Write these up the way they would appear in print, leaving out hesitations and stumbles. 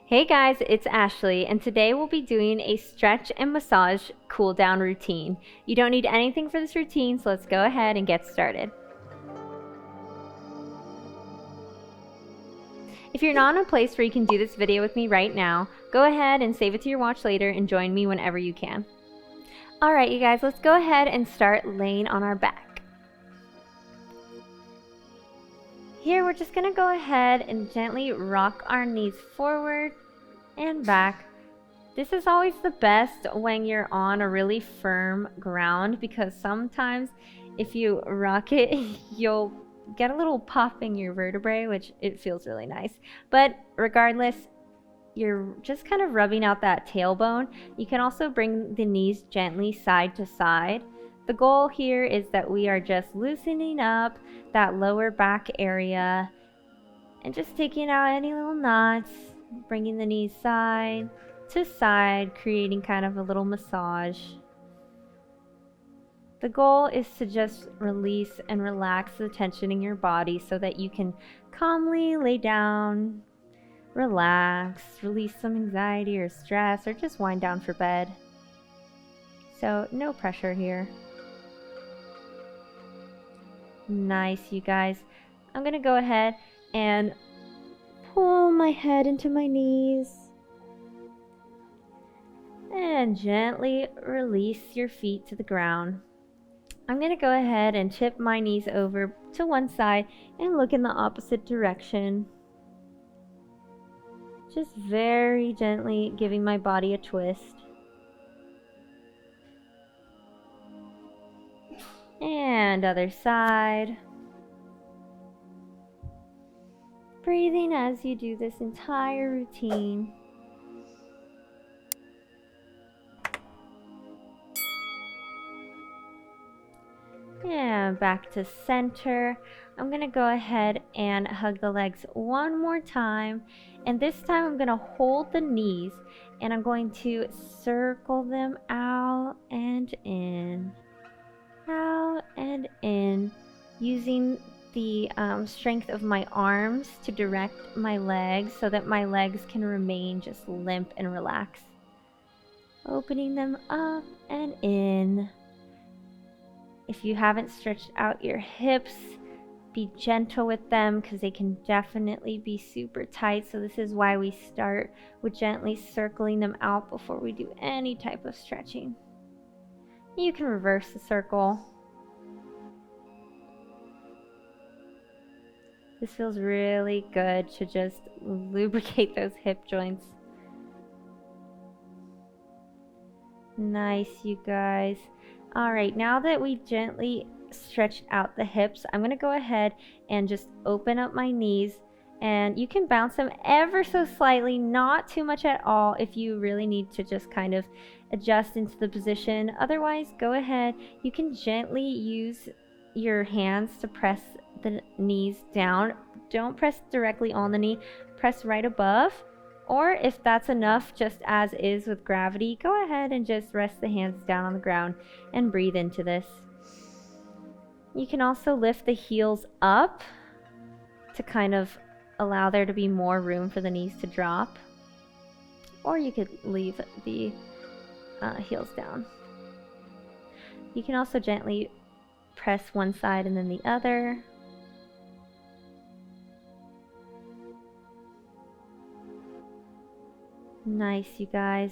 Hey guys, it's Ashley, and today we'll be doing a stretch and massage cool down routine. You don't need anything for this routine, so let's go ahead and get started. If you're not in a place where you can do this video with me right now, go ahead and save it to your watch later and join me whenever you can. Alright you guys, let's go ahead and start laying on our back. Here we're just going to go ahead and gently rock our knees forward and back. This is always the best when you're on a really firm ground, because sometimes if you rock it, you'll get a little pop in your vertebrae, which it feels really nice. But regardless, you're just kind of rubbing out that tailbone. You can also bring the knees gently side to side. The goal here is that we are just loosening up that lower back area and just taking out any little knots, bringing the knees side to side, creating kind of a little massage. The goal is to just release and relax the tension in your body so that you can calmly lay down, relax, release some anxiety or stress, or just wind down for bed. So no pressure here. Nice, you guys. I'm gonna go ahead and pull my head into my knees and gently release your feet to the ground. I'm gonna go ahead and tip my knees over to one side and look in the opposite direction. Just very gently giving my body a twist. And other side. Breathing as you do this entire routine. And back to center. I'm going to go ahead and hug the legs one more time. And this time I'm going to hold the knees and I'm going to circle them out and in. Out and in, using the strength of my arms to direct my legs so that my legs can remain just limp and relaxed. Opening them up and in. If you haven't stretched out your hips, be gentle with them because they can definitely be super tight. So this is why we start with gently circling them out before we do any type of stretching. You can reverse the circle. This feels really good to just lubricate those hip joints. Nice, you guys. Alright, now that we gently stretched out the hips, I'm going to go ahead and just open up my knees. And you can bounce them ever so slightly, not too much at all if you really need to just kind of adjust into the position. Otherwise, go ahead. You can gently use your hands to press the knees down. Don't press directly on the knee. Press right above. Or if that's enough, just as is with gravity, go ahead and just rest the hands down on the ground and breathe into this. You can also lift the heels up to kind of allow there to be more room for the knees to drop. Or you could leave the heels down. You can also gently press one side and then the other. Nice, you guys.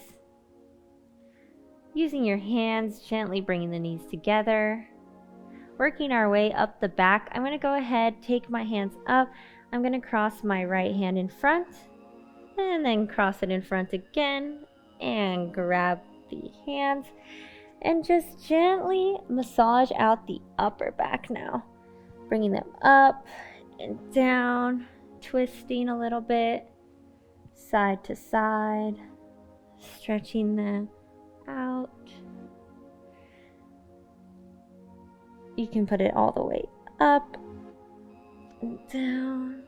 Using your hands, gently bringing the knees together. Working our way up the back. I'm going to go ahead, take my hands up. I'm going to cross my right hand in front and then cross it in front again and grab the hands and just gently massage out the upper back now. Bringing them up and down, twisting a little bit, side to side, stretching them out. You can put it all the way up and down.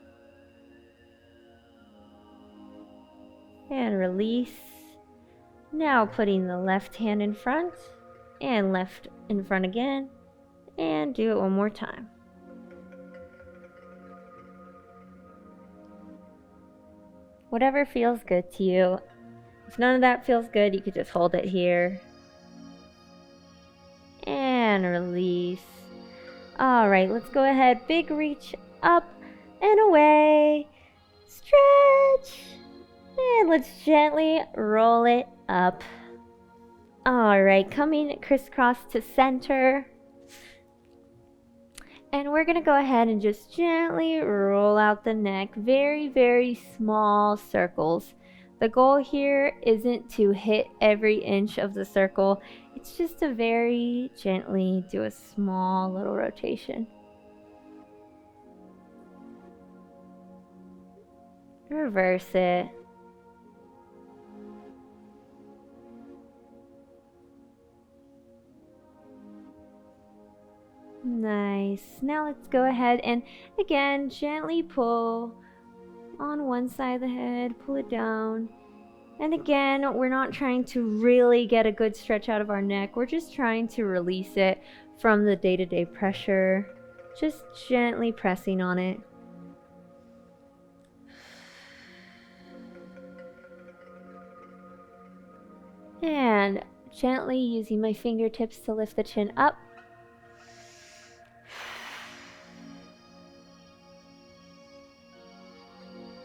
And release. Now putting the left hand in front and left in front again. And do it one more time. Whatever feels good to you. If none of that feels good, you could just hold it here. And release. Alright, let's go ahead. Big reach up and away. Stretch. And let's gently roll it up. Alright, coming crisscross to center. And we're going to go ahead and just gently roll out the neck. Very, very small circles. The goal here isn't to hit every inch of the circle. It's just to very gently do a small little rotation. Reverse it. Nice. Now let's go ahead and again gently pull on one side of the head, pull it down. And again, we're not trying to really get a good stretch out of our neck. We're just trying to release it from the day-to-day pressure. Just gently pressing on it. And gently using my fingertips to lift the chin up.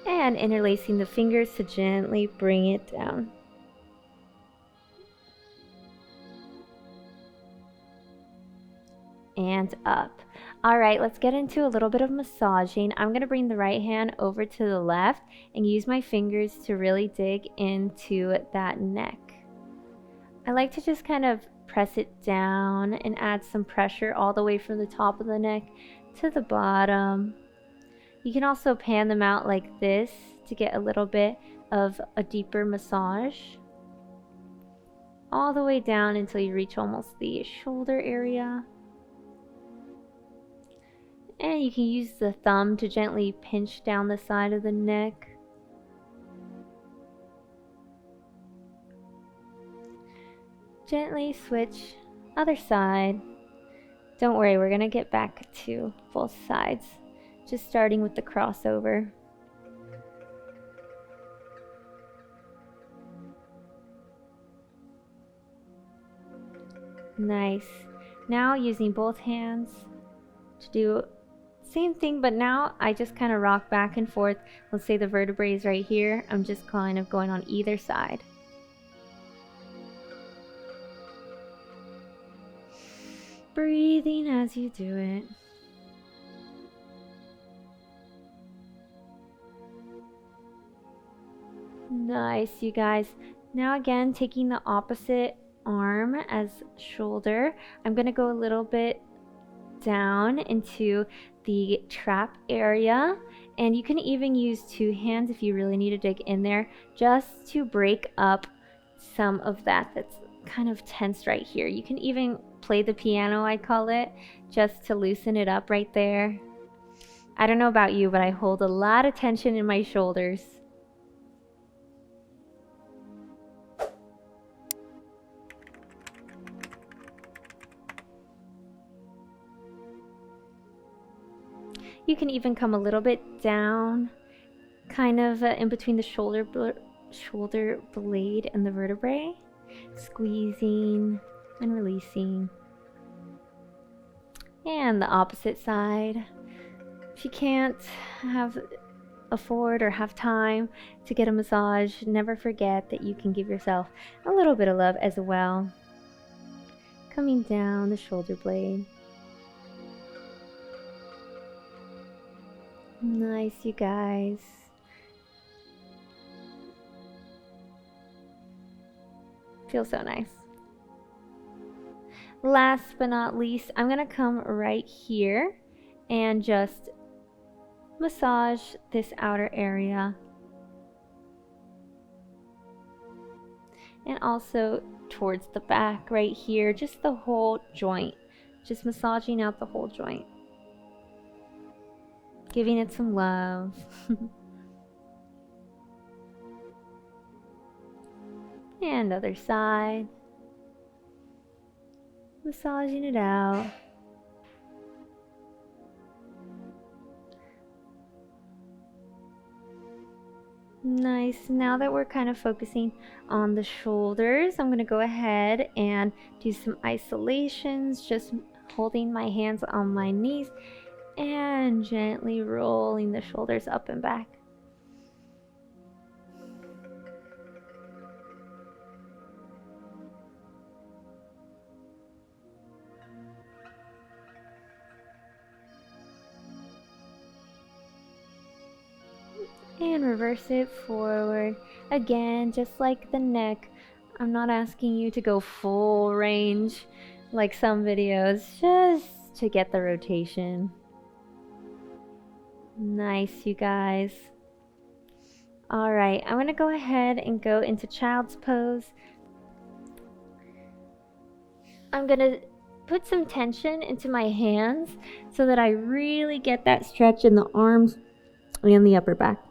And interlacing the fingers to gently bring it down. And up. Alright, let's get into a little bit of massaging. I'm going to bring the right hand over to the left and use my fingers to really dig into that neck. I like to just kind of press it down and add some pressure all the way from the top of the neck to the bottom. You can also pan them out like this to get a little bit of a deeper massage. All the way down until you reach almost the shoulder area. And you can use the thumb to gently pinch down the side of the neck. Gently switch other side. Don't worry, we're going to get back to both sides. Just starting with the crossover. Nice. Now using both hands to do same thing, but now I just kind of rock back and forth. Let's say the vertebrae is right here. I'm just kind of going on either side. Breathing as you do it. Nice, you guys. Now again, taking the opposite arm as shoulder, I'm going to go a little bit down into the trap area, and you can even use two hands if you really need to dig in there, just to break up some of that that's kind of tense right here. You can even play the piano, I call it, just to loosen it up right there. I don't know about you, but I hold a lot of tension in my shoulders. You can even come a little bit down, kind of in between the shoulder blade and the vertebrae, squeezing and releasing. And the opposite side. If you can't afford or have time to get a massage, never forget that you can give yourself a little bit of love as well. Coming down the shoulder blade. Nice, you guys. Feels so nice. Last but not least, I'm gonna come right here and just massage this outer area. And also towards the back right here, just the whole joint. Just massaging out the whole joint. Giving it some love. And other side. Massaging it out. Nice. Now that we're kind of focusing on the shoulders, I'm going to go ahead and do some isolations, just holding my hands on my knees and gently rolling the shoulders up and back. And reverse it forward. Again, just like the neck, I'm not asking you to go full range like some videos, just to get the rotation. Nice, you guys. Alright, I'm going to go ahead and go into child's pose. I'm going to put some tension into my hands so that I really get that stretch in the arms and the upper back.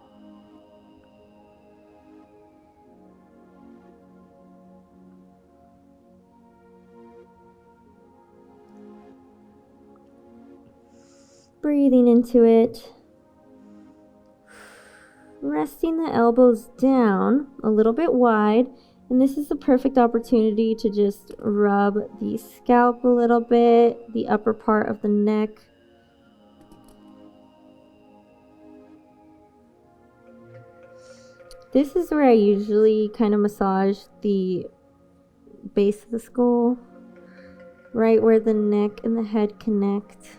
Breathing into it. Resting the elbows down a little bit wide. And this is the perfect opportunity to just rub the scalp a little bit, the upper part of the neck. This is where I usually kind of massage the base of the skull, right where the neck and the head connect.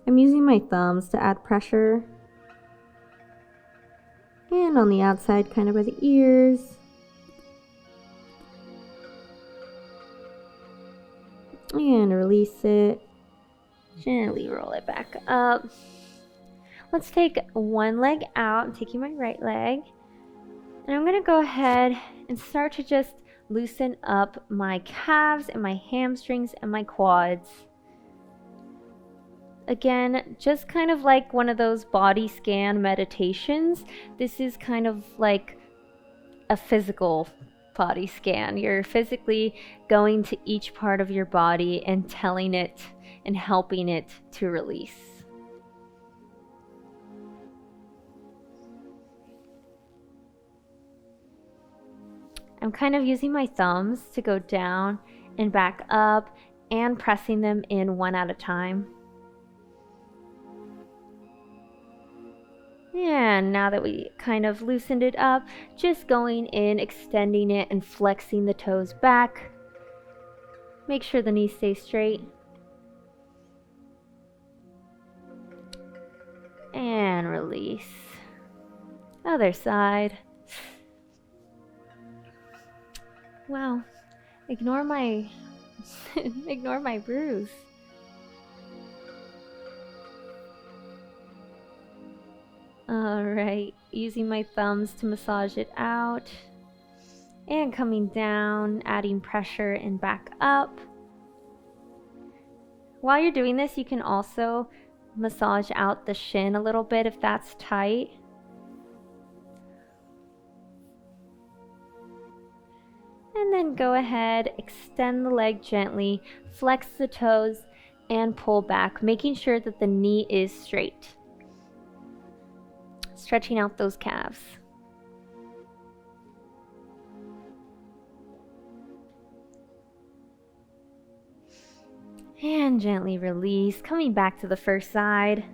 I'm using my thumbs to add pressure. And on the outside, kind of by the ears. And release it. Gently roll it back up. Let's take one leg out. I'm taking my right leg. And I'm going to go ahead and start to just loosen up my calves and my hamstrings and my quads. Again, just kind of like one of those body scan meditations. This is kind of like a physical body scan. You're physically going to each part of your body and telling it and helping it to release. I'm kind of using my thumbs to go down and back up and pressing them in one at a time. And now that we kind of loosened it up, just going in, extending it, and flexing the toes back. Make sure the knees stay straight. And release. Other side. Wow. Ignore my ignore my bruise. Alright, using my thumbs to massage it out. And coming down, adding pressure and back up. While you're doing this, you can also massage out the shin a little bit if that's tight. And then go ahead, extend the leg gently, flex the toes, and pull back, making sure that the knee is straight. Stretching out those calves. And gently release, coming back to the first side.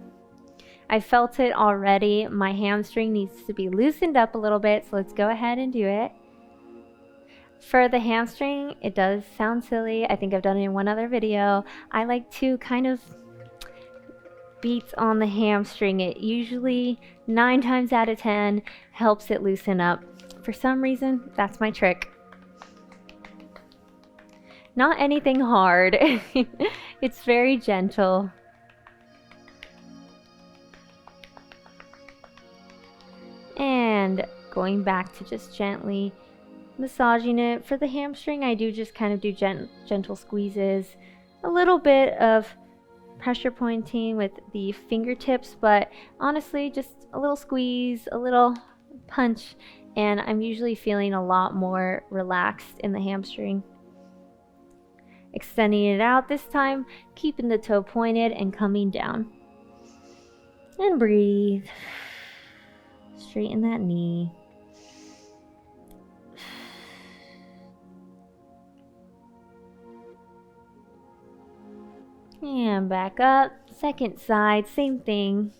I felt it already. My hamstring needs to be loosened up a little bit, so let's go ahead and do it. For the hamstring, it does sound silly. I think I've done it in one other video. I like to kind of beats on the hamstring. It usually 9 times out of 10 helps it loosen up. For some reason, that's my trick. Not anything hard. It's very gentle. And going back to just gently massaging it. For the hamstring, I do just kind of do gentle squeezes. A little bit of pressure pointing with the fingertips, but honestly, just a little squeeze, a little punch, and I'm usually feeling a lot more relaxed in the hamstring. Extending it out this time, keeping the toe pointed and coming down. And breathe. Straighten that knee. And back up. Second side, same thing.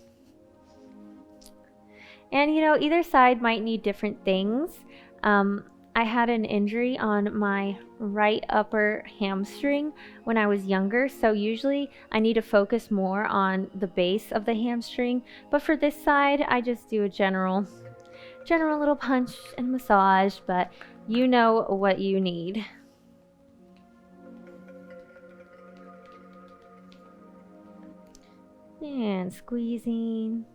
And you know, either side might need different things. I had an injury on my right upper hamstring when I was younger, so usually I need to focus more on the base of the hamstring. But for this side, I just do a general little punch and massage, but you know what you need. And squeezing.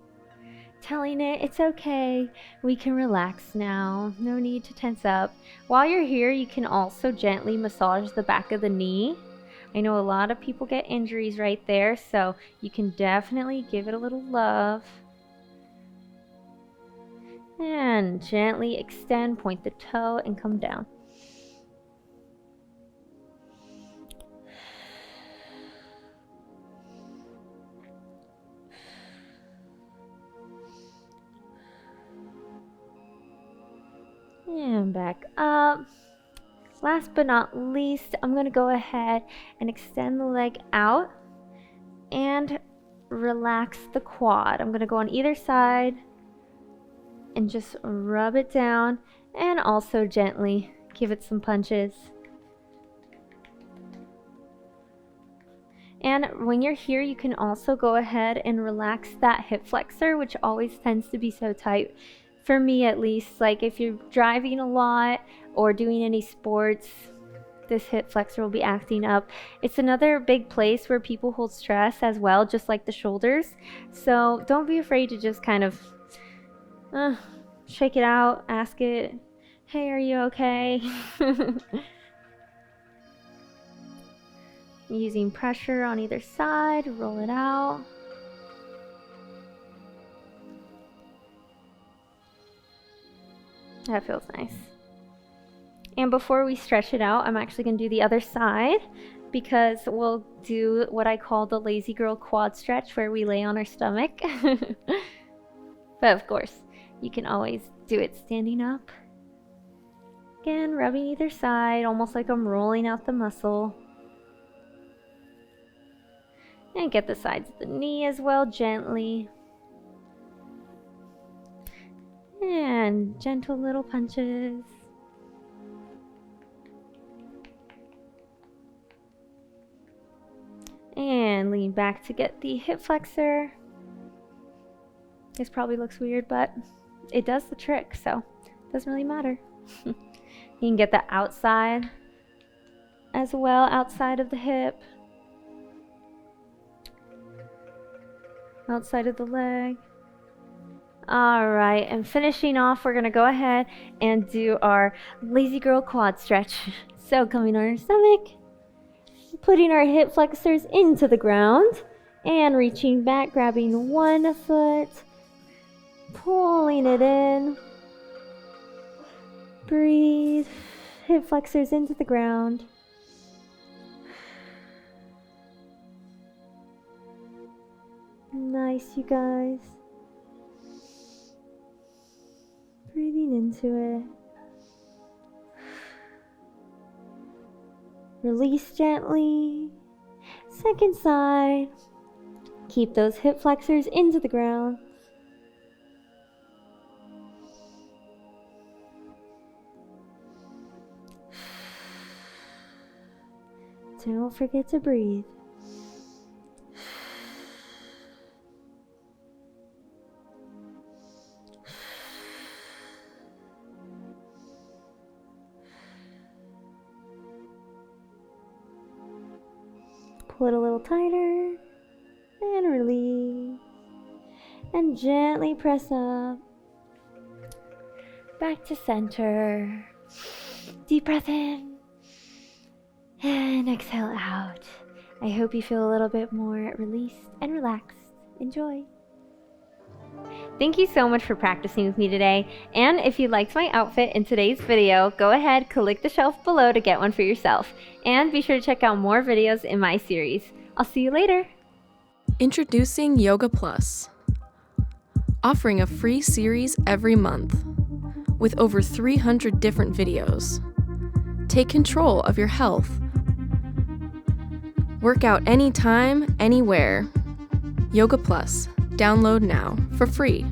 Telling it it's okay, we can relax now, no need to tense up. While you're here, you can also gently massage the back of the knee. I know a lot of people get injuries right there, so you can definitely give it a little love. And gently extend, point the toe, and come down. And back up. Last but not least, I'm going to go ahead and extend the leg out and relax the quad. I'm going to go on either side and just rub it down and also gently give it some punches. And when you're here, you can also go ahead and relax that hip flexor, which always tends to be so tight. For me at least, like if you're driving a lot or doing any sports, this hip flexor will be acting up. It's another big place where people hold stress as well, just like the shoulders. So don't be afraid to just kind of shake it out, ask it, hey, are you okay? Using pressure on either side, roll it out. That feels nice. And before we stretch it out, I'm actually going to do the other side because we'll do what I call the lazy girl quad stretch where we lay on our stomach. But of course, you can always do it standing up. Again, rubbing either side, almost like I'm rolling out the muscle. And get the sides of the knee as well, gently. And gentle little punches. And lean back to get the hip flexor. This probably looks weird, but it does the trick, so it doesn't really matter. You can get the outside as well, outside of the hip. Outside of the leg. Alright, and finishing off, we're going to go ahead and do our lazy girl quad stretch. So coming on our stomach, putting our hip flexors into the ground, and reaching back, grabbing one foot, pulling it in. Breathe, hip flexors into the ground. Nice, you guys. Breathing into it. Release gently. Second side. Keep those hip flexors into the ground. Don't forget to breathe. Pull it a little tighter and release. And gently press up. Back to center. Deep breath in. And exhale out. I hope you feel a little bit more released and relaxed. Enjoy. Thank you so much for practicing with me today. And if you liked my outfit in today's video, go ahead, click the shelf below to get one for yourself. And be sure to check out more videos in my series. I'll see you later. Introducing Yoga Plus. offering a free series every month with over 300 different videos. Take control of your health. Work out anytime, anywhere. Yoga Plus. Download now for free.